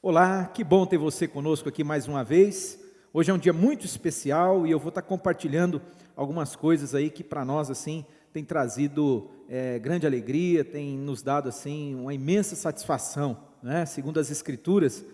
Olá, que bom ter você conosco aqui mais uma vez. Hoje é um dia muito especial e eu vou estar compartilhando algumas coisas aí que para nós assim tem trazido grande alegria, tem nos dado assim uma imensa satisfação, né? Segundo as Escrituras,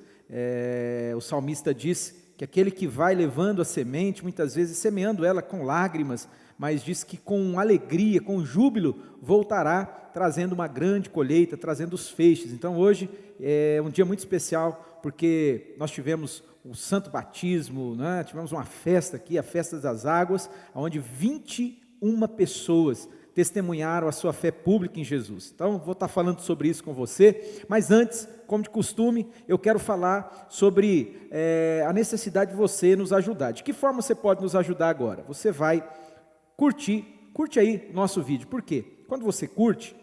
o salmista diz que aquele que vai levando a semente, muitas vezes semeando ela com lágrimas, mas diz que com alegria, com júbilo, voltará trazendo uma grande colheita, trazendo os feixes. Então hoje é um dia muito especial, porque nós tivemos o santo batismo, né? Tivemos uma festa aqui, a festa das águas, onde 21 pessoas testemunharam a sua fé pública em Jesus. Então vou estar falando sobre isso com você, mas antes, como de costume, eu quero falar sobre a necessidade de você nos ajudar. De que forma você pode nos ajudar agora? Você vai curte aí o nosso vídeo. Por quê? Quando você curte,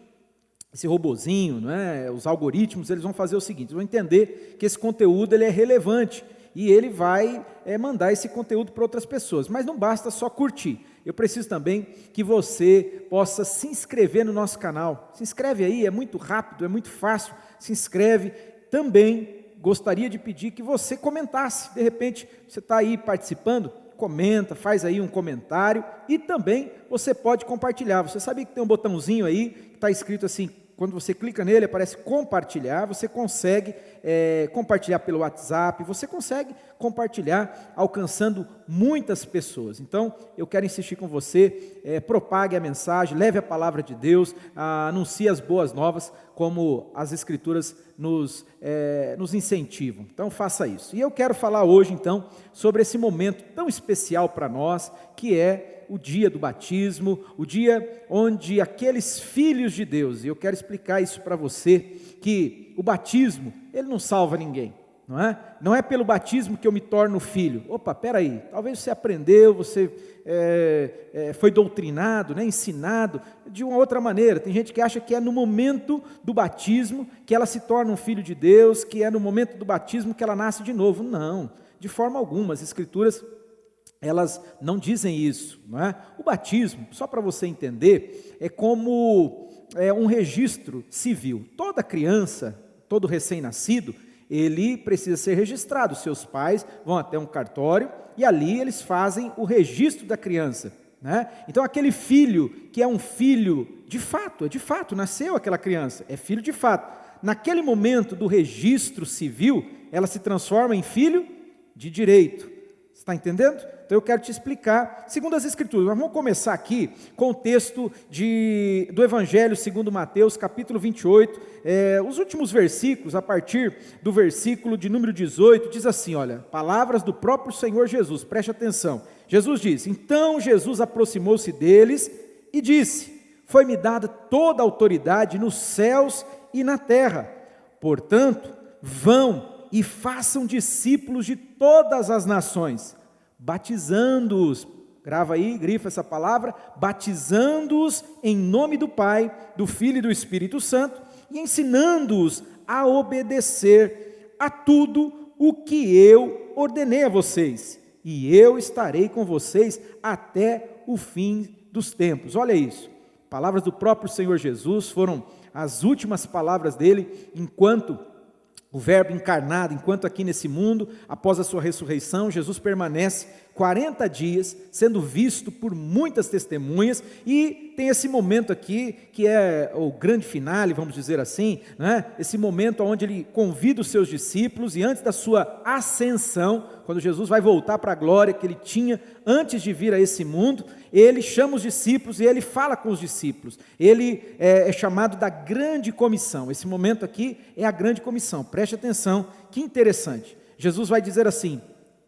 esse robozinho, né, os algoritmos, eles vão fazer o seguinte: vão entender que esse conteúdo ele é relevante e ele vai mandar esse conteúdo para outras pessoas. Mas não basta só curtir. Eu preciso também que você possa se inscrever no nosso canal. Se inscreve aí, é muito rápido, é muito fácil. Se inscreve. Também gostaria de pedir que você comentasse. De repente, você está aí participando, comenta, faz aí um comentário e também você pode compartilhar. Você sabia que tem um botãozinho aí que está escrito assim, quando você clica nele aparece compartilhar, você consegue compartilhar pelo WhatsApp, você consegue compartilhar alcançando muitas pessoas. Então eu quero insistir com você, propague a mensagem, leve a palavra de Deus, anuncie as boas novas como as Escrituras nos incentivam. Então faça isso. E eu quero falar hoje então sobre esse momento tão especial para nós, que é o dia do batismo, o dia onde aqueles filhos de Deus, e eu quero explicar isso para você, que o batismo, ele não salva ninguém, não é? Não é pelo batismo que eu me torno filho. Opa, peraí, talvez você aprendeu, você foi doutrinado, né, ensinado de uma outra maneira. Tem gente que acha que é no momento do batismo que ela se torna um filho de Deus, que é no momento do batismo que ela nasce de novo. Não, de forma alguma. As Escrituras, elas não dizem isso, não é? O batismo, só para você entender, é como um registro civil. Toda criança, todo recém-nascido, ele precisa ser registrado. Seus pais vão até um cartório e ali eles fazem o registro da criança, né? Então aquele filho que é um filho de fato, nasceu aquela criança, é filho de fato. Naquele momento do registro civil, ela se transforma em filho de direito. Está entendendo? Então eu quero te explicar, segundo as Escrituras. Nós vamos começar aqui com o texto do Evangelho segundo Mateus, capítulo 28, os últimos versículos, a partir do versículo de número 18, diz assim, olha, palavras do próprio Senhor Jesus, preste atenção. Jesus diz: então Jesus aproximou-se deles e disse: foi-me dada toda a autoridade nos céus e na terra, portanto, vão e façam discípulos de todas as nações, batizando-os, grava aí, grifa essa palavra, batizando-os em nome do Pai, do Filho e do Espírito Santo, e ensinando-os a obedecer a tudo o que eu ordenei a vocês, e eu estarei com vocês até o fim dos tempos. Olha isso, palavras do próprio Senhor Jesus, foram as últimas palavras dele, enquanto o verbo encarnado, enquanto aqui nesse mundo, após a sua ressurreição, Jesus permanece 40 dias, sendo visto por muitas testemunhas, e tem esse momento aqui, que é o grande finale, vamos dizer assim, né? Esse momento onde ele convida os seus discípulos, e antes da sua ascensão, quando Jesus vai voltar para a glória que ele tinha antes de vir a esse mundo, ele chama os discípulos e ele fala com os discípulos. Ele é chamado da grande comissão. Esse momento aqui é a grande comissão. Preste atenção, que interessante. Jesus vai dizer assim: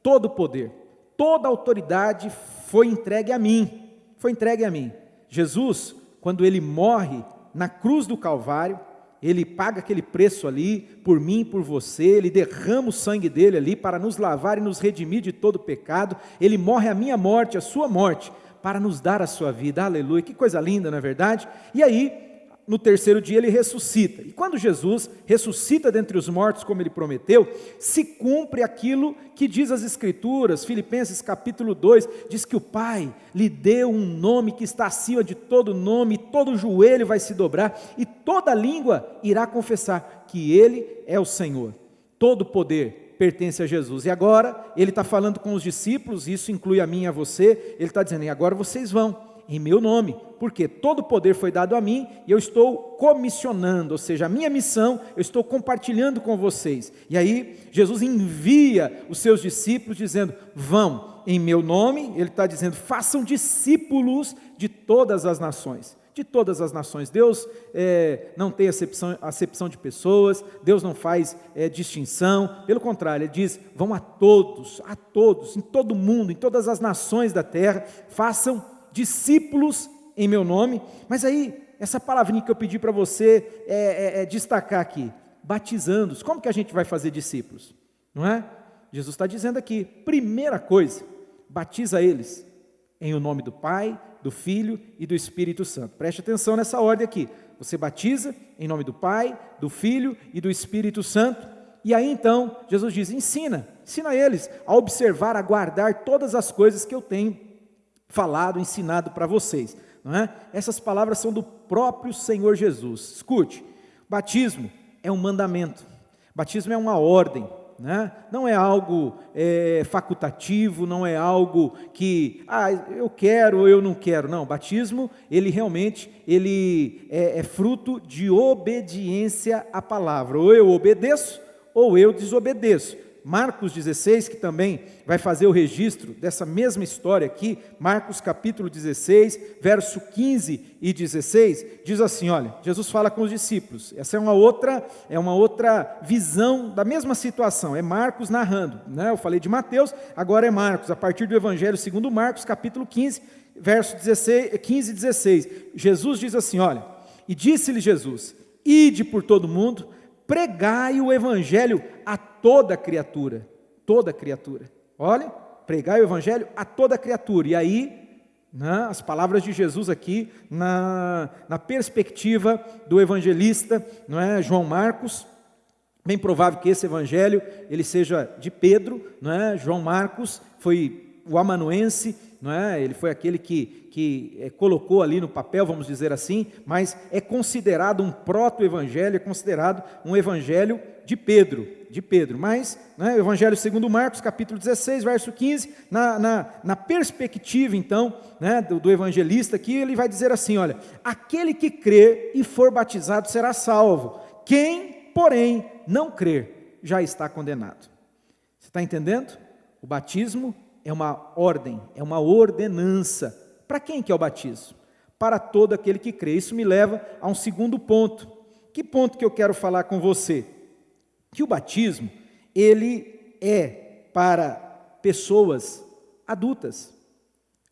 todo o poder, toda a autoridade foi entregue a mim. Foi entregue a mim. Jesus, quando ele morre na cruz do Calvário, ele paga aquele preço ali, por mim e por você, ele derrama o sangue dele ali, para nos lavar e nos redimir de todo pecado, ele morre a minha morte, a sua morte, para nos dar a sua vida, aleluia, que coisa linda, não é verdade? E aí, no terceiro dia ele ressuscita, e quando Jesus ressuscita dentre os mortos, como ele prometeu, se cumpre aquilo que diz as Escrituras. Filipenses capítulo 2, diz que o Pai lhe deu um nome que está acima de todo nome, todo joelho vai se dobrar, e toda língua irá confessar que Ele é o Senhor. Todo poder pertence a Jesus. E agora, ele está falando com os discípulos, isso inclui a mim e a você, ele está dizendo, e agora vocês vão, em meu nome, porque todo poder foi dado a mim, e eu estou comissionando, ou seja, a minha missão, eu estou compartilhando com vocês. E aí, Jesus envia os seus discípulos, dizendo, vão, em meu nome, ele está dizendo, façam discípulos de todas as nações. De todas as nações. Deus não tem acepção de pessoas, Deus não faz distinção, pelo contrário, Ele diz, vão a todos, em todo mundo, em todas as nações da terra, façam discípulos em meu nome. Mas aí, essa palavrinha que eu pedi para você destacar aqui, batizando-os. Como que a gente vai fazer discípulos? Não é? Jesus está dizendo aqui, primeira coisa, batiza eles em o nome do Pai, do Filho e do Espírito Santo. Preste atenção nessa ordem aqui. Você batiza em nome do Pai, do Filho e do Espírito Santo. E aí então, Jesus diz, ensina eles a observar, a guardar todas as coisas que eu tenho falado, ensinado para vocês. Não é? Essas palavras são do próprio Senhor Jesus. Escute, batismo é um mandamento. Batismo é uma ordem. Né? Não é algo facultativo, não é algo que eu quero ou eu não quero. Não, batismo, ele realmente é fruto de obediência à palavra. Ou eu obedeço ou eu desobedeço. Marcos 16, que também vai fazer o registro dessa mesma história aqui, Marcos capítulo 16, verso 15 e 16, diz assim, olha, Jesus fala com os discípulos, essa é uma outra visão da mesma situação, é Marcos narrando, né? Eu falei de Mateus, agora é Marcos, a partir do Evangelho segundo Marcos, capítulo 15, verso 15 e 16, Jesus diz assim, olha, e disse-lhe Jesus, ide por todo mundo, pregai o Evangelho a toda criatura, olha, pregai o Evangelho a toda criatura, e aí, né, as palavras de Jesus aqui, na perspectiva do evangelista, não é, João Marcos, bem provável que esse Evangelho, ele seja de Pedro, não é? João Marcos foi o amanuense, não é? Ele foi aquele que colocou ali no papel, vamos dizer assim, mas é considerado um proto-evangelho, é considerado um evangelho de Pedro, mas né, o Evangelho segundo Marcos, capítulo 16, verso 15, na perspectiva então, né, do evangelista aqui, ele vai dizer assim, olha, aquele que crer e for batizado será salvo, quem, porém, não crer, já está condenado. Você está entendendo? O batismo é uma ordem, é uma ordenança. Para quem que é o batismo? Para todo aquele que crê. Isso me leva a um segundo ponto. Que ponto que eu quero falar com você? Que o batismo, ele é para pessoas adultas.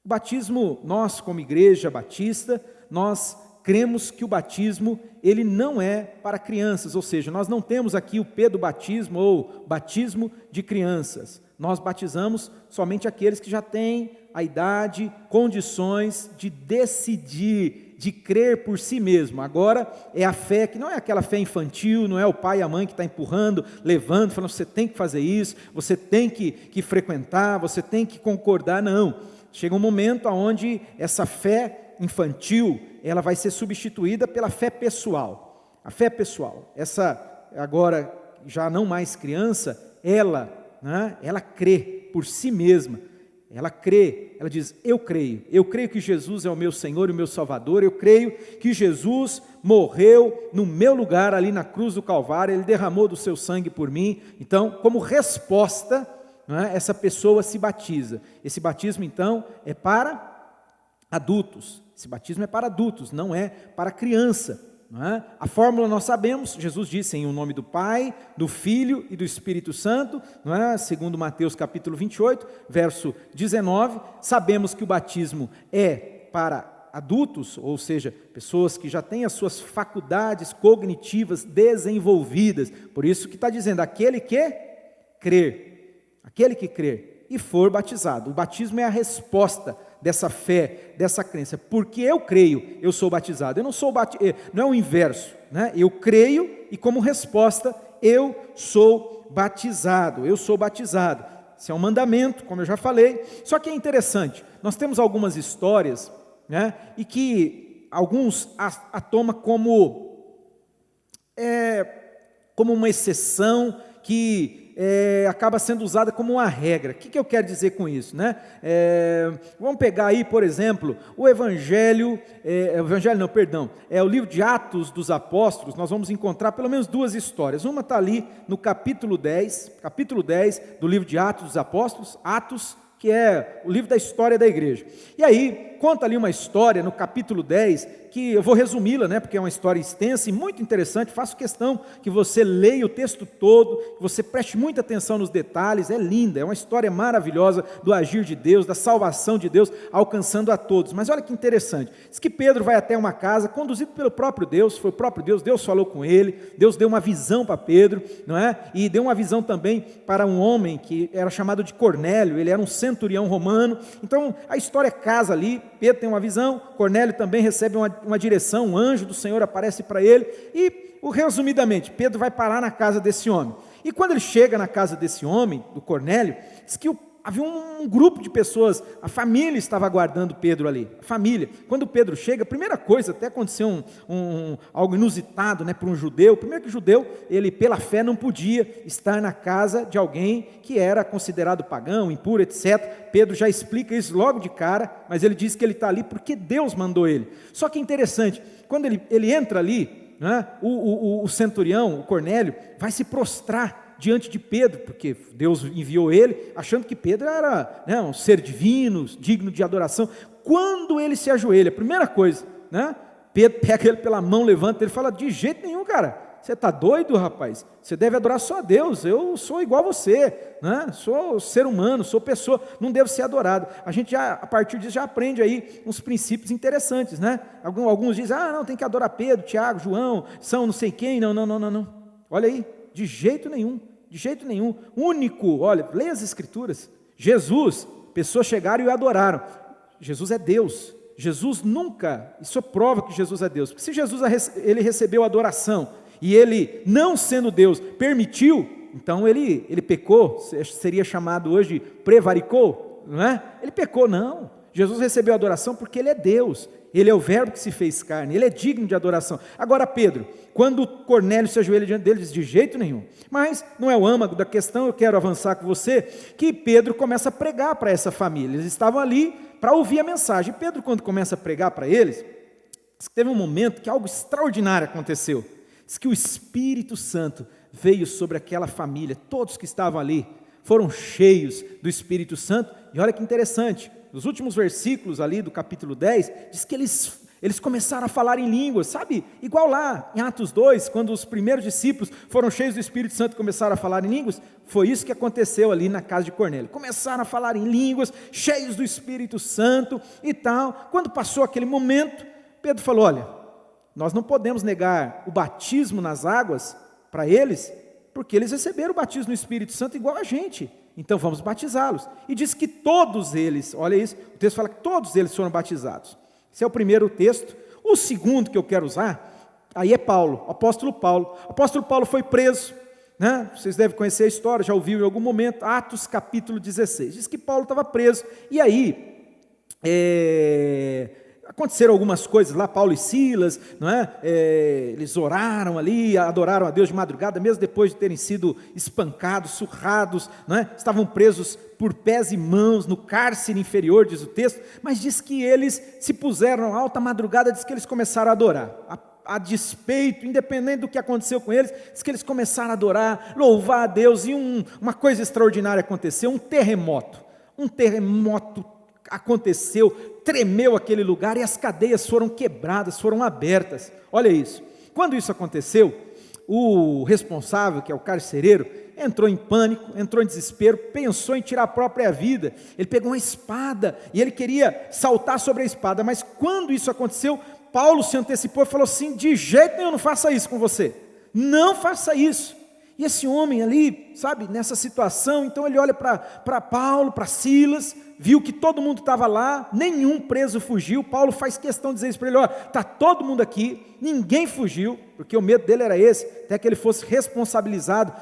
O batismo, nós como igreja batista, nós cremos que o batismo, ele não é para crianças, ou seja, nós não temos aqui o P do batismo ou batismo de crianças. Nós batizamos somente aqueles que já têm a idade, condições de decidir, de crer por si mesmo. Agora é a fé que não é aquela fé infantil, não é o pai e a mãe que está empurrando, levando, falando, você tem que fazer isso, você tem que frequentar, você tem que concordar, não. Chega um momento onde essa fé infantil, ela vai ser substituída pela fé pessoal. A fé pessoal, essa agora já não mais criança, ela crê por si mesma, ela crê, ela diz, eu creio que Jesus é o meu Senhor e o meu Salvador, eu creio que Jesus morreu no meu lugar ali na cruz do Calvário, Ele derramou do seu sangue por mim, então como resposta, essa pessoa se batiza. Esse batismo então é para adultos, não é para criança. A fórmula nós sabemos, Jesus disse em o nome do Pai, do Filho e do Espírito Santo, segundo Mateus capítulo 28, verso 19, sabemos que o batismo é para adultos, ou seja, pessoas que já têm as suas faculdades cognitivas desenvolvidas, por isso que está dizendo, aquele que crer e for batizado. O batismo é a resposta dessa fé, dessa crença, porque eu creio, eu sou batizado. Eu não sou não é o inverso, né? Eu creio e como resposta eu sou batizado. Isso é um mandamento, como eu já falei. Só que é interessante, nós temos algumas histórias, né? E que alguns a tomam como uma exceção, que acaba sendo usada como uma regra. O que eu quero dizer com isso, né? Vamos pegar aí, por exemplo, o o livro de Atos dos Apóstolos. Nós vamos encontrar pelo menos duas histórias. Uma está ali no capítulo 10 do livro de Atos dos Apóstolos, Atos, que é o livro da história da igreja. E aí, conta ali uma história no capítulo 10, que eu vou resumi-la, né, porque é uma história extensa e muito interessante. Faço questão que você leia o texto todo, que você preste muita atenção nos detalhes. É linda, é uma história maravilhosa do agir de Deus, da salvação de Deus, alcançando a todos. Mas olha que interessante, diz que Pedro vai até uma casa, conduzido pelo próprio Deus. Foi o próprio Deus, Deus falou com ele, Deus deu uma visão para Pedro, não é? E deu uma visão também para um homem que era chamado de Cornélio. Ele era um centurião romano. Então a história casa ali. Pedro tem uma visão, Cornélio também recebe uma direção, um anjo do Senhor aparece para ele, e resumidamente, Pedro vai parar na casa desse homem. E quando ele chega na casa desse homem, do Cornélio, diz que havia um grupo de pessoas, a família estava aguardando Pedro ali, a família. Quando Pedro chega, a primeira coisa, até aconteceu algo inusitado, né, para um judeu. Primeiro que o judeu, ele pela fé não podia estar na casa de alguém que era considerado pagão, impuro, etc. Pedro já explica isso logo de cara, mas ele diz que ele está ali porque Deus mandou ele. Só que é interessante, quando ele entra ali, né, o centurião, o Cornélio, vai se prostrar diante de Pedro, porque Deus enviou ele, achando que Pedro era, né, um ser divino, digno de adoração. Quando ele se ajoelha, a primeira coisa, né, Pedro pega ele pela mão, levanta ele, fala: de jeito nenhum, cara, você está doido, rapaz? Você deve adorar só a Deus. Eu sou igual a você, né? Sou ser humano, sou pessoa, não devo ser adorado. A gente já, a partir disso, já aprende aí uns princípios interessantes, né? Alguns dizem: não, tem que adorar Pedro, Tiago, João, São não sei quem. Não. Olha aí, de jeito nenhum. Único, olha, leia as escrituras. Jesus, pessoas chegaram e o adoraram. Jesus é Deus. Jesus nunca, isso prova que Jesus é Deus, porque se Jesus ele recebeu adoração, e ele, não sendo Deus, permitiu, então ele pecou, seria chamado hoje prevaricou, não é? Ele pecou, não. Jesus recebeu adoração porque ele é Deus, ele é o verbo que se fez carne, ele é digno de adoração. Agora Pedro, quando Cornélio se ajoelha diante dele, diz: de jeito nenhum. Mas não é o âmago da questão, eu quero avançar com você, que Pedro começa a pregar para essa família. Eles estavam ali para ouvir a mensagem. E Pedro, quando começa a pregar para eles, diz que teve um momento que algo extraordinário aconteceu. Diz que o Espírito Santo veio sobre aquela família, todos que estavam ali foram cheios do Espírito Santo. E olha que interessante, nos últimos versículos ali do capítulo 10, diz que eles começaram a falar em línguas, sabe? Igual lá em Atos 2, quando os primeiros discípulos foram cheios do Espírito Santo e começaram a falar em línguas, foi isso que aconteceu ali na casa de Cornélio. Começaram a falar em línguas, cheios do Espírito Santo e tal. Quando passou aquele momento, Pedro falou: olha, nós não podemos negar o batismo nas águas para eles, porque eles receberam o batismo no Espírito Santo igual a gente. Então vamos batizá-los. E diz que todos eles, olha isso, o texto fala que todos eles foram batizados. Esse é o primeiro texto. O segundo que eu quero usar, aí é Paulo, o apóstolo Paulo. O apóstolo Paulo foi preso, né? Vocês devem conhecer a história, já ouviu em algum momento, Atos capítulo 16. Diz que Paulo estava preso, e aí aconteceram algumas coisas lá, Paulo e Silas, não é? Eles oraram ali, adoraram a Deus de madrugada, mesmo depois de terem sido espancados, surrados, não é? Estavam presos por pés e mãos no cárcere inferior, diz o texto, mas diz que eles se puseram alta madrugada, diz que eles começaram a adorar, a despeito, independente do que aconteceu com eles, diz que eles começaram a adorar, louvar a Deus, e uma coisa extraordinária aconteceu, um terremoto aconteceu, tremeu aquele lugar e as cadeias foram quebradas, foram abertas. Olha isso. Quando isso aconteceu, o responsável, que é o carcereiro, entrou em pânico, entrou em desespero, pensou em tirar a própria vida. Ele pegou uma espada e ele queria saltar sobre a espada, mas quando isso aconteceu, Paulo se antecipou e falou assim: de jeito nenhum, não faça isso com você, não faça isso. E esse homem ali, sabe, nessa situação, então ele olha para Paulo, para Silas, viu que todo mundo estava lá, nenhum preso fugiu. Paulo faz questão de dizer isso para ele: olha, está todo mundo aqui, ninguém fugiu, porque o medo dele era esse, até que ele fosse responsabilizado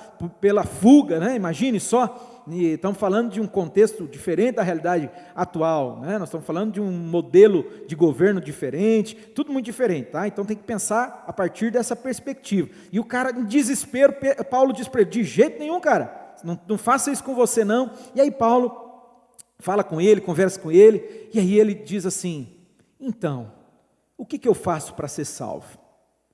pela fuga, né? Imagine só. e estamos falando de um contexto diferente da realidade atual, né? Nós estamos falando de um modelo de governo diferente, tudo muito diferente, tá? Então tem que pensar a partir dessa perspectiva. E o cara, em desespero, Paulo diz para ele: de jeito nenhum, cara, não faça isso com você não. E aí Paulo fala com ele, conversa com ele, e aí ele diz assim: então, o que eu faço para ser salvo?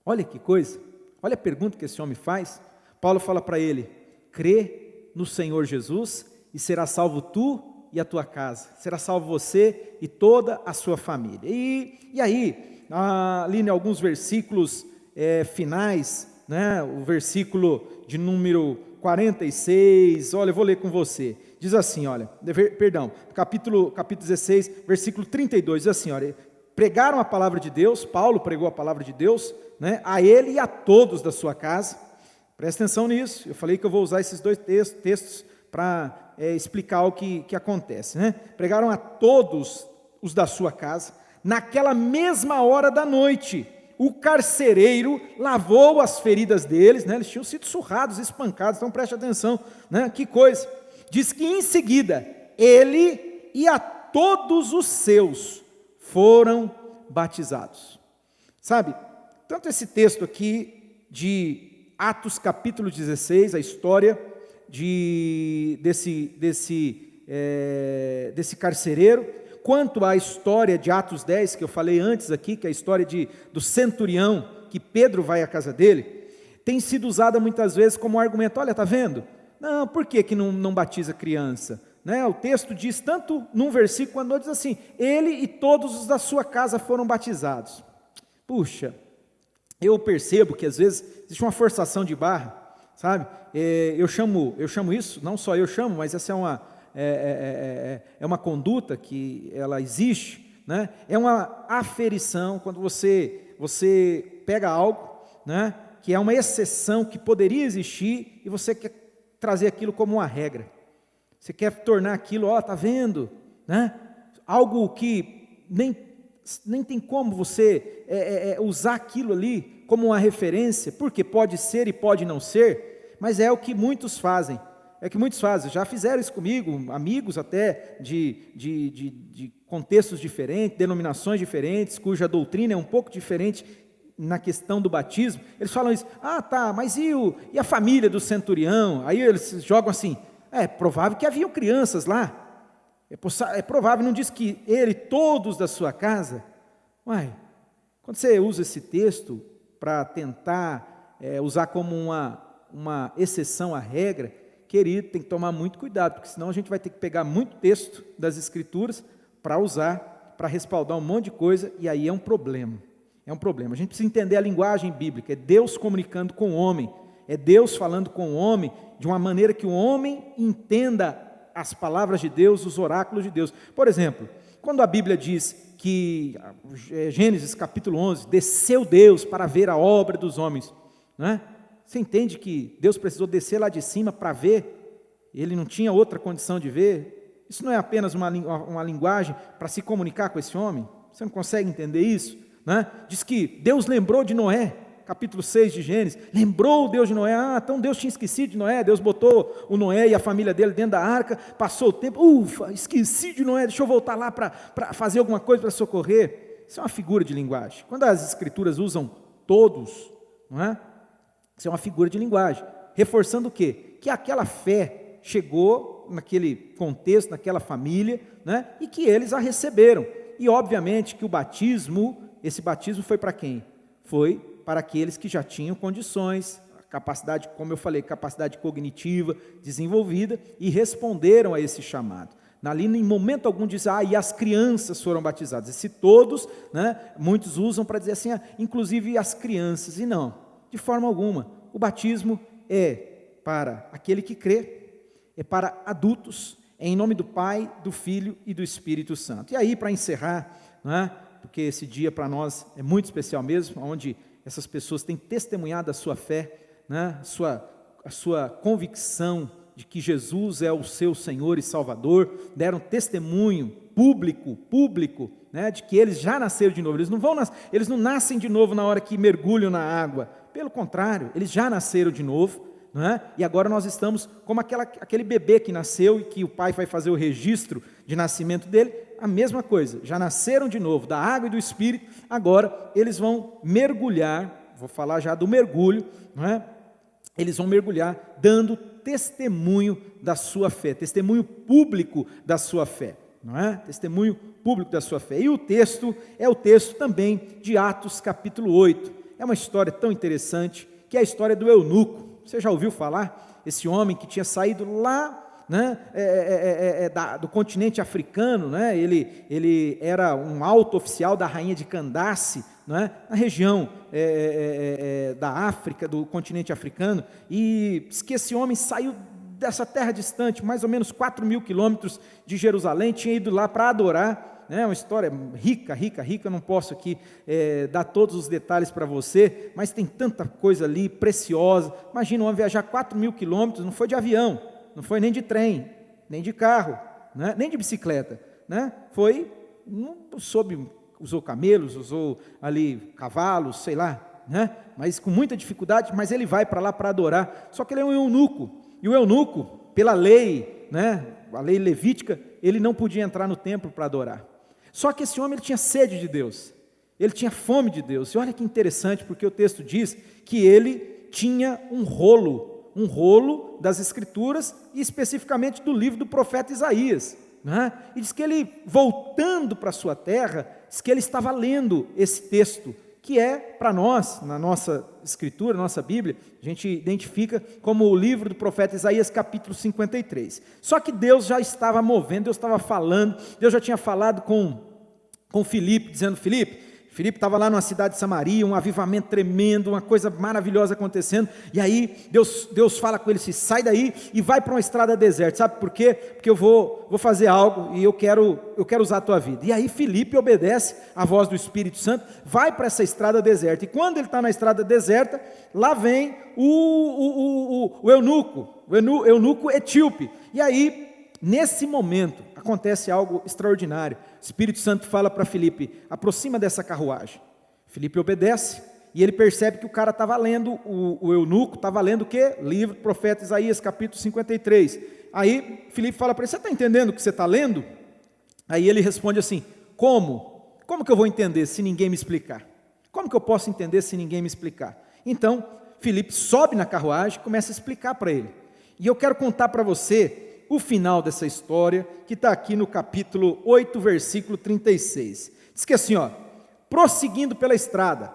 Olha que coisa, olha a pergunta que esse homem faz. Paulo fala para ele: crê no Senhor Jesus e será salvo tu e a tua casa, será salvo você e toda a sua família. E aí, ali em alguns versículos finais, né, o versículo de número 46, olha, eu vou ler com você, diz assim, olha, perdão, capítulo 16, versículo 32, diz assim, olha: pregaram a palavra de Deus, Paulo pregou a palavra de Deus, né, a ele e a todos da sua casa. Presta atenção nisso, eu falei que eu vou usar esses dois textos para explicar o que acontece, né? Pregaram a todos os da sua casa. Naquela mesma hora da noite, o carcereiro lavou as feridas deles, né? Eles tinham sido surrados, espancados, então preste atenção, né? Que coisa. Diz que em seguida, ele e a todos os seus foram batizados. Sabe, tanto esse texto aqui de Atos capítulo 16, a história desse carcereiro, quanto à história de Atos 10, que eu falei antes aqui, que é a história do centurião, que Pedro vai à casa dele, tem sido usada muitas vezes como argumento: olha, está vendo? Não, por que não batiza criança? Né? O texto diz, tanto num versículo quanto no outro, diz assim: ele e todos os da sua casa foram batizados. Puxa, eu percebo que às vezes existe uma forçação de barra, sabe? Eu chamo isso, não só eu chamo, mas essa é uma conduta que ela existe, né? É uma aferição, quando você pega algo, né, que é uma exceção que poderia existir e você quer trazer aquilo como uma regra. Você quer tornar aquilo, ó, tá vendo, né? Algo que nem tem como você usar aquilo ali como uma referência, porque pode ser e pode não ser, mas é o que muitos fazem. Já fizeram isso comigo, amigos até de contextos diferentes, denominações diferentes, cuja doutrina é um pouco diferente na questão do batismo. Eles falam isso: ah, tá, mas e a família do centurião? Aí eles jogam assim: é provável que haviam crianças lá, é provável, não diz que ele, todos da sua casa? Uai, quando você usa esse texto para tentar usar como uma exceção à regra, querido, tem que tomar muito cuidado, porque senão a gente vai ter que pegar muito texto das Escrituras para usar, para respaldar um monte de coisa, e aí é um problema. A gente precisa entender a linguagem bíblica, é Deus comunicando com o homem, é Deus falando com o homem de uma maneira que o homem entenda as palavras de Deus, os oráculos de Deus. Por exemplo, quando a Bíblia diz que, Gênesis capítulo 11, desceu Deus para ver a obra dos homens, né? Você entende que Deus precisou descer lá de cima para ver? Ele não tinha outra condição de ver? Isso não é apenas uma linguagem para se comunicar com esse homem? Você não consegue entender isso? Né? Diz que Deus lembrou de Noé, capítulo 6 de Gênesis, lembrou Deus de Noé. Então Deus tinha esquecido de Noé, Deus botou o Noé e a família dele dentro da arca, passou o tempo, esqueci de Noé, deixa eu voltar lá para fazer alguma coisa para socorrer. Isso é uma figura de linguagem. Quando as Escrituras usam todos, não é? Isso é uma figura de linguagem, reforçando o quê? Que aquela fé chegou naquele contexto, naquela família, né? E que eles a receberam. E obviamente que esse batismo foi para quem? Foi para aqueles que já tinham condições, capacidade, como eu falei, capacidade cognitiva desenvolvida, e responderam a esse chamado. Ali, em momento algum, diz: e as crianças foram batizadas. Esse todos, né, muitos usam para dizer assim, inclusive as crianças, e não. De forma alguma, o batismo é para aquele que crê, é para adultos, é em nome do Pai, do Filho e do Espírito Santo. E aí, para encerrar, né, porque esse dia para nós é muito especial mesmo, onde essas pessoas têm testemunhado a sua fé, né, a sua convicção de que Jesus é o seu Senhor e Salvador, deram testemunho público, né, de que eles já nasceram de novo. Eles não nascem de novo na hora que mergulham na água. Pelo contrário, eles já nasceram de novo, não é? E agora nós estamos como aquele bebê que nasceu e que o pai vai fazer o registro de nascimento dele, a mesma coisa, já nasceram de novo da água e do Espírito, agora eles vão mergulhar, vou falar já do mergulho, não é? Eles vão mergulhar dando testemunho da sua fé, testemunho público da sua fé, não é? Testemunho público da sua fé. E o texto é o texto também de Atos capítulo 8, é uma história tão interessante, que é a história do eunuco. Você já ouviu falar? Esse homem que tinha saído lá, né, do continente africano, né, ele era um alto oficial da rainha de Candace, né, na região da África, do continente africano, e diz que esse homem saiu dessa terra distante, mais ou menos 4.000 quilômetros de Jerusalém, tinha ido lá para adorar. É uma história rica, não posso aqui dar todos os detalhes para você, mas tem tanta coisa ali, preciosa. Imagina um homem viajar 4.000 quilômetros, não foi de avião, não foi nem de trem, nem de carro, né? Nem de bicicleta, né? Foi, usou camelos, usou ali cavalos, sei lá, né? Mas com muita dificuldade, mas ele vai para lá para adorar, só que ele é um eunuco, e o eunuco, pela lei, né? A lei levítica, ele não podia entrar no templo para adorar. Só que esse homem ele tinha sede de Deus, ele tinha fome de Deus, e olha que interessante, porque o texto diz que ele tinha um rolo das Escrituras, e especificamente do livro do profeta Isaías, né? E diz que ele, voltando para a sua terra, diz que ele estava lendo esse texto, que é para nós, na nossa Escritura, na nossa Bíblia, a gente identifica como o livro do profeta Isaías, capítulo 53. Só que Deus já estava movendo, Deus estava falando, Deus já tinha falado com Filipe, dizendo: Filipe estava lá numa cidade de Samaria, um avivamento tremendo, uma coisa maravilhosa acontecendo, e aí Deus fala com ele, se sai daí e vai para uma estrada deserta. Sabe por quê? Porque eu vou fazer algo e eu quero usar a tua vida. E aí Filipe obedece à voz do Espírito Santo, vai para essa estrada deserta, e quando ele está na estrada deserta, lá vem o eunuco etíope, e aí nesse momento acontece algo extraordinário. O Espírito Santo fala para Filipe: aproxima dessa carruagem. Filipe obedece, e ele percebe que o cara estava lendo, o eunuco estava lendo o quê? Livro do profeta Isaías, capítulo 53. Aí Filipe fala para ele: você está entendendo o que você está lendo? Aí ele responde assim: como? Como que eu vou entender se ninguém me explicar? Como que eu posso entender se ninguém me explicar? Então Filipe sobe na carruagem e começa a explicar para ele. E eu quero contar para você o final dessa história, que está aqui no capítulo 8, versículo 36. Diz que assim, prosseguindo pela estrada,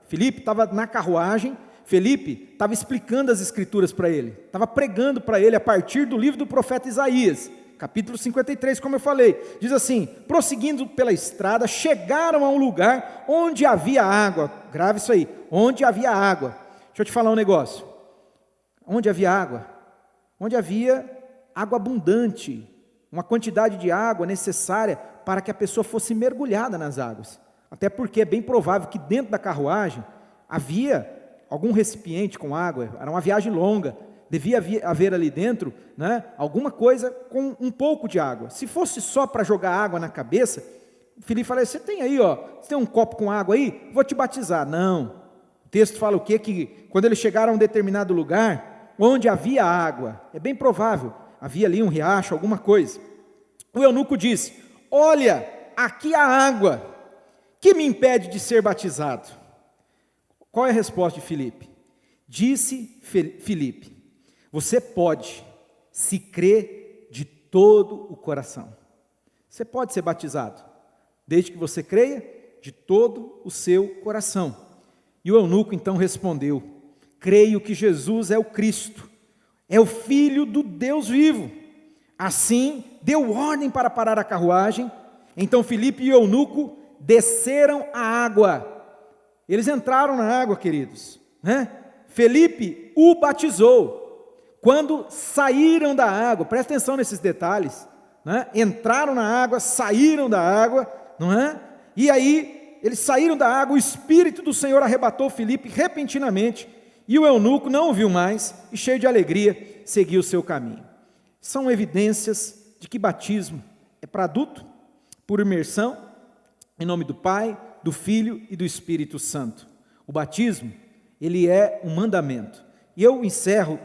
Filipe estava na carruagem, Filipe estava explicando as Escrituras para ele, estava pregando para ele a partir do livro do profeta Isaías, capítulo 53, como eu falei, diz assim: prosseguindo pela estrada, chegaram a um lugar onde havia água. Grave isso aí, onde havia água. Deixa eu te falar um negócio, onde havia água? Onde havia água abundante, uma quantidade de água necessária para que a pessoa fosse mergulhada nas águas. Até porque é bem provável que dentro da carruagem havia algum recipiente com água, era uma viagem longa, devia haver ali dentro, né, alguma coisa com um pouco de água. Se fosse só para jogar água na cabeça, Filipe fala: você tem aí, você tem um copo com água aí? Vou te batizar. Não, o texto fala o quê? Que quando eles chegaram a um determinado lugar, onde havia água, é bem provável, havia ali um riacho, alguma coisa. O eunuco disse: olha, aqui há água, que me impede de ser batizado? Qual é a resposta de Filipe? Disse Filipe: você pode, se crer de todo o coração. Você pode ser batizado, desde que você creia de todo o seu coração. E o eunuco então respondeu: creio que Jesus é o Cristo, é o Filho do Deus vivo. Assim, deu ordem para parar a carruagem. Então Filipe e o eunuco desceram a água. Eles entraram na água, queridos, né? Filipe o batizou. Quando saíram da água, presta atenção nesses detalhes, né? Entraram na água, saíram da água, não é? E aí, eles saíram da água, o Espírito do Senhor arrebatou Filipe repentinamente, e o eunuco não o viu mais, e cheio de alegria, seguiu o seu caminho. São evidências de que batismo é para adulto, por imersão, em nome do Pai, do Filho e do Espírito Santo. O batismo ele é um mandamento. E eu encerro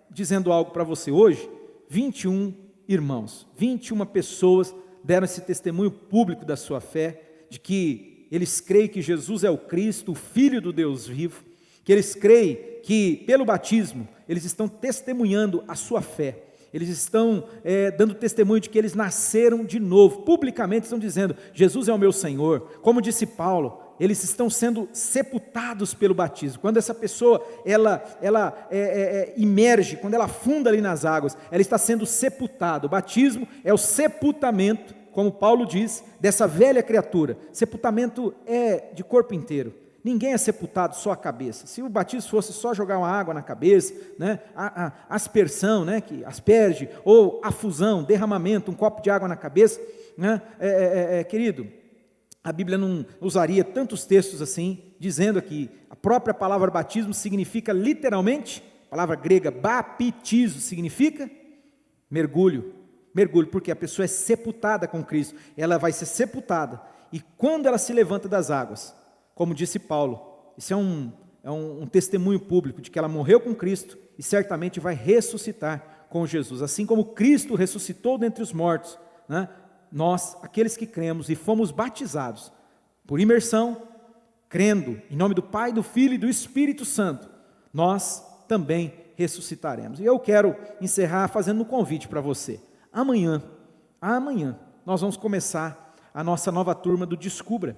dizendo algo para você hoje. 21 irmãos, 21 pessoas deram esse testemunho público da sua fé, de que eles creem que Jesus é o Cristo, o Filho do Deus vivo, que eles creem que pelo batismo eles estão testemunhando a sua fé, eles estão dando testemunho de que eles nasceram de novo, publicamente estão dizendo, Jesus é o meu Senhor. Como disse Paulo, eles estão sendo sepultados pelo batismo. Quando essa pessoa, ela imerge, quando ela afunda ali nas águas, ela está sendo sepultada. O batismo é o sepultamento, como Paulo diz, dessa velha criatura. Sepultamento é de corpo inteiro. Ninguém é sepultado só a cabeça. Se o batismo fosse só jogar uma água na cabeça, né, a aspersão, né, que asperge, ou a fusão, derramamento, um copo de água na cabeça, né, querido, a Bíblia não usaria tantos textos assim, dizendo aqui, a própria palavra batismo significa literalmente, a palavra grega baptizo significa mergulho, porque a pessoa é sepultada com Cristo, ela vai ser sepultada, e quando ela se levanta das águas, como disse Paulo, isso é um testemunho público, de que ela morreu com Cristo, e certamente vai ressuscitar com Jesus, assim como Cristo ressuscitou dentre os mortos, né? Nós, aqueles que cremos e fomos batizados por imersão, crendo em nome do Pai, do Filho e do Espírito Santo, nós também ressuscitaremos. E eu quero encerrar fazendo um convite para você. Amanhã, nós vamos começar a nossa nova turma do Descubra.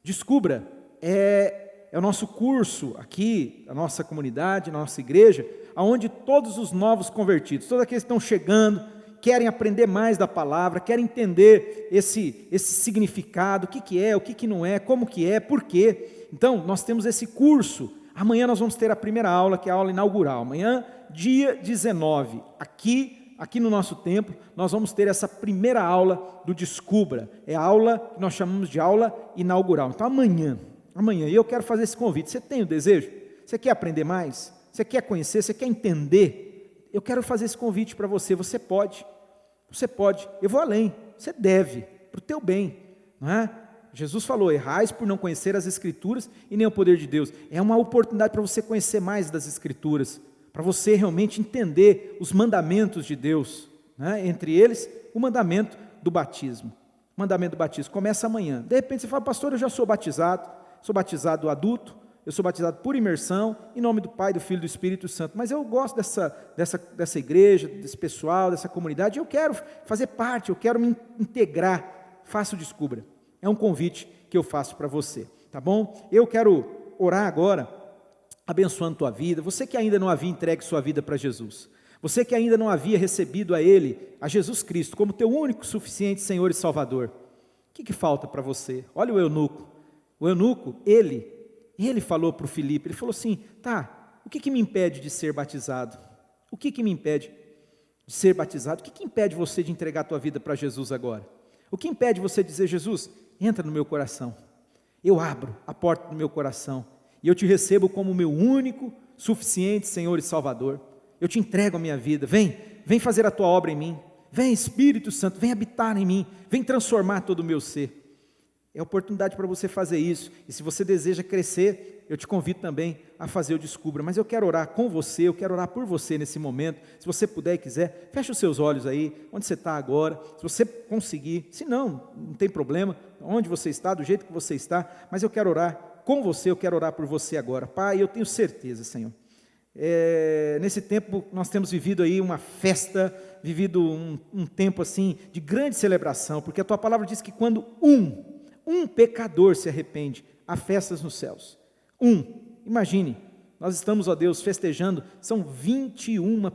Descubra é o nosso curso aqui, a nossa comunidade, a nossa igreja, onde todos os novos convertidos, todos aqueles que estão chegando, querem aprender mais da palavra, querem entender esse significado, o que é, o que não é, como que é, por quê. Então, nós temos esse curso. Amanhã nós vamos ter a primeira aula, que é a aula inaugural. Amanhã, dia 19, aqui no nosso templo, nós vamos ter essa primeira aula do Descubra. É a aula que nós chamamos de aula inaugural. Então, amanhã, e eu quero fazer esse convite. Você tem o desejo? Você quer aprender mais? Você quer conhecer? Você quer entender? Eu quero fazer esse convite para você. Você pode, eu vou além, você deve, para o teu bem, não é? Jesus falou, errais por não conhecer as Escrituras e nem o poder de Deus. É uma oportunidade para você conhecer mais das Escrituras, para você realmente entender os mandamentos de Deus, né? Entre eles, o mandamento do batismo. O mandamento do batismo começa amanhã. De repente você fala, pastor, eu já sou batizado adulto, eu sou batizado por imersão, em nome do Pai, do Filho e do Espírito Santo, mas eu gosto dessa igreja, desse pessoal, dessa comunidade, eu quero fazer parte, eu quero me integrar. Faça o Descubra, é um convite que eu faço para você, tá bom? Eu quero orar agora, abençoando tua vida, você que ainda não havia entregue sua vida para Jesus, você que ainda não havia recebido a Jesus Cristo, como teu único, suficiente Senhor e Salvador, o que falta para você? Olha o eunuco, ele falou para o Filipe, ele falou assim, tá, o que me impede de ser batizado? O que me impede de ser batizado? O que impede você de entregar a tua vida para Jesus agora? O que impede você de dizer, Jesus, entra no meu coração, eu abro a porta do meu coração, e eu te recebo como meu único, suficiente Senhor e Salvador, eu te entrego a minha vida, vem fazer a tua obra em mim, vem Espírito Santo, vem habitar em mim, vem transformar todo o meu ser. É oportunidade para você fazer isso, e se você deseja crescer, eu te convido também a fazer o Descubra, mas eu quero orar com você, eu quero orar por você nesse momento, se você puder e quiser, feche os seus olhos aí, onde você está agora, se você conseguir, se não tem problema, onde você está, do jeito que você está, mas eu quero orar com você, eu quero orar por você agora. Pai, eu tenho certeza, Senhor, nesse tempo nós temos vivido aí uma festa, vivido um tempo assim, de grande celebração, porque a Tua palavra diz que quando um pecador se arrepende, há festas nos céus. Imagine, nós estamos, ó Deus, festejando, são 21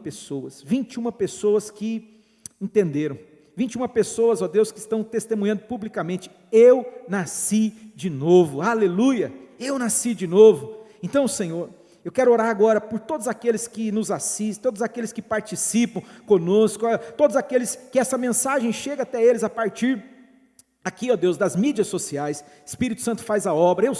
pessoas que entenderam, 21 pessoas, ó Deus, que estão testemunhando publicamente, eu nasci de novo, aleluia, eu nasci de novo. Então, Senhor, eu quero orar agora por todos aqueles que nos assistem, todos aqueles que participam conosco, todos aqueles que essa mensagem chega até eles a partir aqui, ó Deus, das mídias sociais. Espírito Santo faz a obra. Eu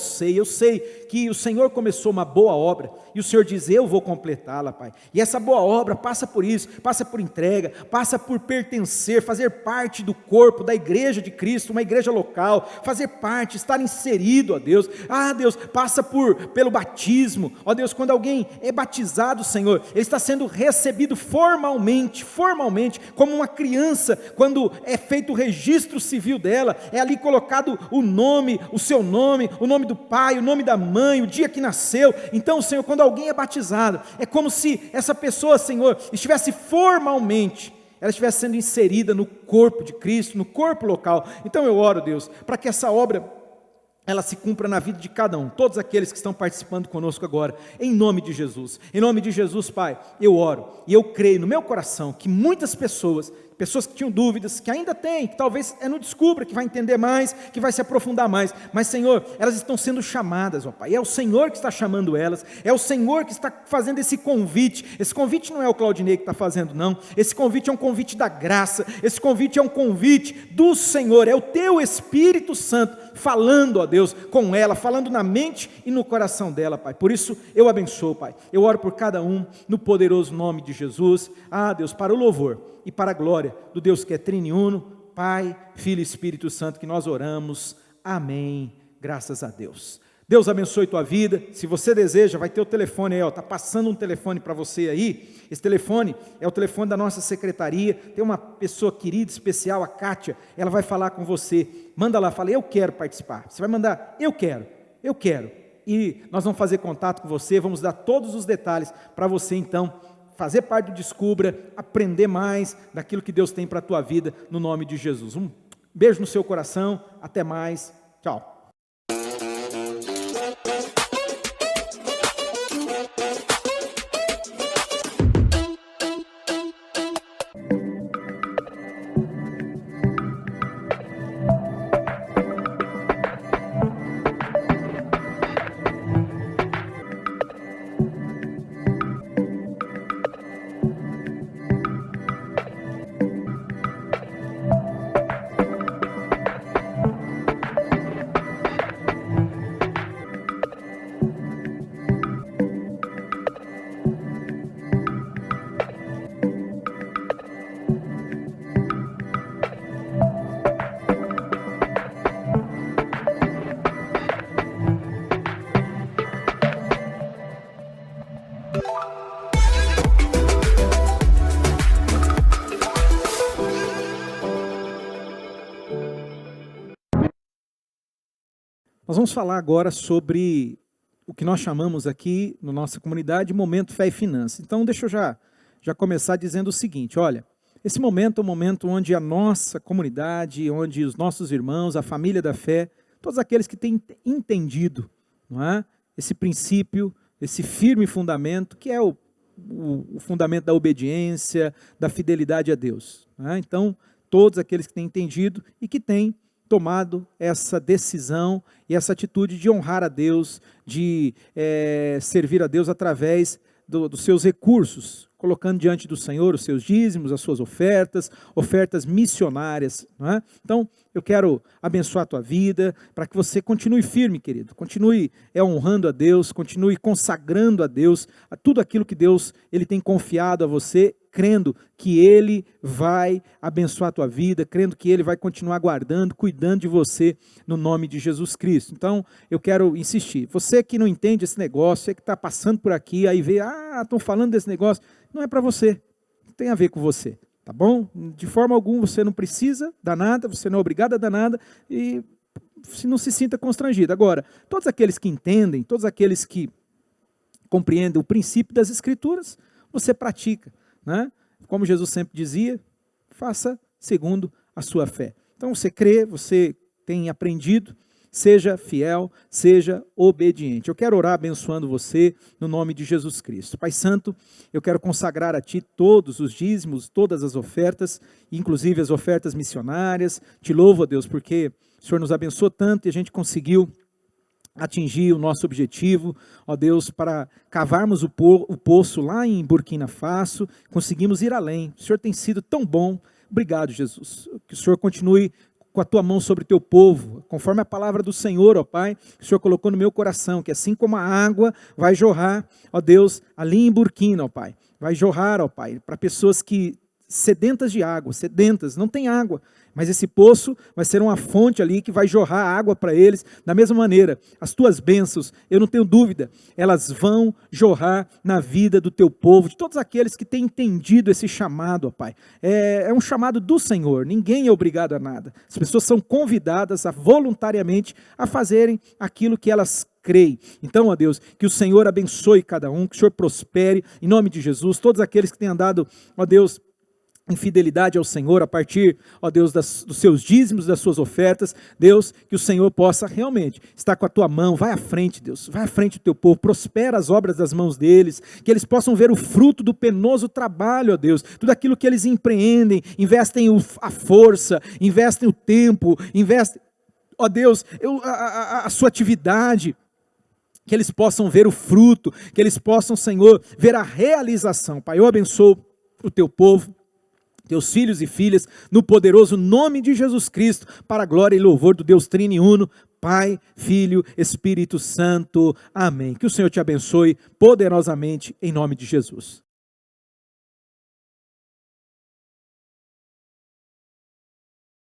sei que o Senhor começou uma boa obra e o Senhor diz: eu vou completá-la, Pai. E essa boa obra passa por isso, passa por entrega, passa por pertencer, fazer parte do corpo da igreja de Cristo, uma igreja local, fazer parte, estar inserido, ó Deus. Deus, passa pelo batismo, ó Deus. Quando alguém é batizado, Senhor, ele está sendo recebido formalmente, como uma criança, quando é feito o registro civil dela, é ali colocado o nome, o seu nome, o nome do pai, o nome da mãe, o dia que nasceu. Então, Senhor, quando alguém é batizado, é como se essa pessoa, Senhor, estivesse formalmente, ela estivesse sendo inserida no corpo de Cristo, no corpo local. Então eu oro, Deus, para que essa obra ela se cumpra na vida de cada um, todos aqueles que estão participando conosco agora, em nome de Jesus, Pai, eu oro, e eu creio no meu coração, que muitas pessoas que tinham dúvidas, que ainda têm, que talvez não descubra, que vai entender mais, que vai se aprofundar mais, mas Senhor, elas estão sendo chamadas, ó Pai, é o Senhor que está chamando elas, é o Senhor que está fazendo esse convite não é o Claudinei que está fazendo não, esse convite é um convite da graça, esse convite é um convite do Senhor, é o Teu Espírito Santo, falando, ó Deus, com ela, falando na mente e no coração dela, Pai. Por isso eu abençoo, Pai, eu oro por cada um, no poderoso nome de Jesus. Deus, para o louvor e para a glória do Deus que é triniuno, Pai, Filho e Espírito Santo, que nós oramos. Amém. Graças a Deus. Deus abençoe tua vida. Se você deseja, vai ter o telefone aí, está passando um telefone para você aí. Esse telefone é o telefone da nossa secretaria. Tem uma pessoa querida, especial, a Kátia, ela vai falar com você. Manda lá, fala: eu quero participar. Você vai mandar: eu quero. E nós vamos fazer contato com você, vamos dar todos os detalhes para você então fazer parte do Descubra, aprender mais daquilo que Deus tem para a tua vida, no nome de Jesus. Um beijo no seu coração, até mais, tchau. Nós vamos falar agora sobre o que nós chamamos aqui, na nossa comunidade, Momento Fé e Finanças. Então, deixa eu já começar dizendo o seguinte: olha, esse momento é um momento onde a nossa comunidade, onde os nossos irmãos, a família da fé, todos aqueles que têm entendido, não é, esse princípio, esse firme fundamento, que é o fundamento da obediência, da fidelidade a Deus. Não é? Então, todos aqueles que têm entendido e que têm tomado essa decisão e essa atitude de honrar a Deus, de servir a Deus através dos seus recursos, colocando diante do Senhor os seus dízimos, as suas ofertas missionárias. Não é? Então, eu quero abençoar a tua vida, para que você continue firme, querido, continue honrando a Deus, continue consagrando a Deus, a tudo aquilo que Deus ele tem confiado a você, crendo que Ele vai abençoar a tua vida, crendo que Ele vai continuar guardando, cuidando de você, no nome de Jesus Cristo. Então, eu quero insistir, você que não entende esse negócio, você que está passando por aqui, aí vê, estão falando desse negócio, não é para você, não tem a ver com você, tá bom? De forma alguma você não precisa dar nada, você não é obrigado a dar nada, e não se sinta constrangido. Agora, todos aqueles que entendem, todos aqueles que compreendem o princípio das Escrituras, você pratica. Né? Como Jesus sempre dizia, faça segundo a sua fé. Então você crê, você tem aprendido, seja fiel, seja obediente. Eu quero orar abençoando você no nome de Jesus Cristo. Pai Santo, eu quero consagrar a Ti todos os dízimos, todas as ofertas, inclusive as ofertas missionárias. Te louvo, ó Deus, porque o Senhor nos abençoou tanto e a gente conseguiu atingir o nosso objetivo, ó Deus, para cavarmos o poço lá em Burkina Faso, conseguimos ir além. O Senhor tem sido tão bom. Obrigado, Jesus. Que o Senhor continue com a tua mão sobre o teu povo, conforme a palavra do Senhor, ó Pai, que o Senhor colocou no meu coração, que assim como a água vai jorrar, ó Deus, ali em Burkina, ó Pai, vai jorrar, ó Pai, para pessoas que sedentas de água, sedentas, não tem água, mas esse poço vai ser uma fonte ali que vai jorrar água para eles. Da mesma maneira, as tuas bênçãos, eu não tenho dúvida, elas vão jorrar na vida do teu povo, de todos aqueles que têm entendido esse chamado, ó Pai. É um chamado do Senhor, ninguém é obrigado a nada. As pessoas são convidadas a voluntariamente a fazerem aquilo que elas creem. Então, ó Deus, que o Senhor abençoe cada um, que o Senhor prospere, em nome de Jesus, todos aqueles que têm andado, ó Deus, em fidelidade ao Senhor, a partir, ó Deus, dos seus dízimos, das suas ofertas, Deus, que o Senhor possa realmente estar com a tua mão, vai à frente, Deus, vai à frente do teu povo, prospera as obras das mãos deles, que eles possam ver o fruto do penoso trabalho, ó Deus, tudo aquilo que eles empreendem, investem a força, investem o tempo, investem, ó Deus, a sua atividade, que eles possam ver o fruto, que eles possam, Senhor, ver a realização. Pai, eu abençoo o teu povo, teus filhos e filhas, no poderoso nome de Jesus Cristo, para a glória e louvor do Deus Trino e Uno, Pai, Filho, Espírito Santo. Amém. Que o Senhor te abençoe poderosamente, em nome de Jesus.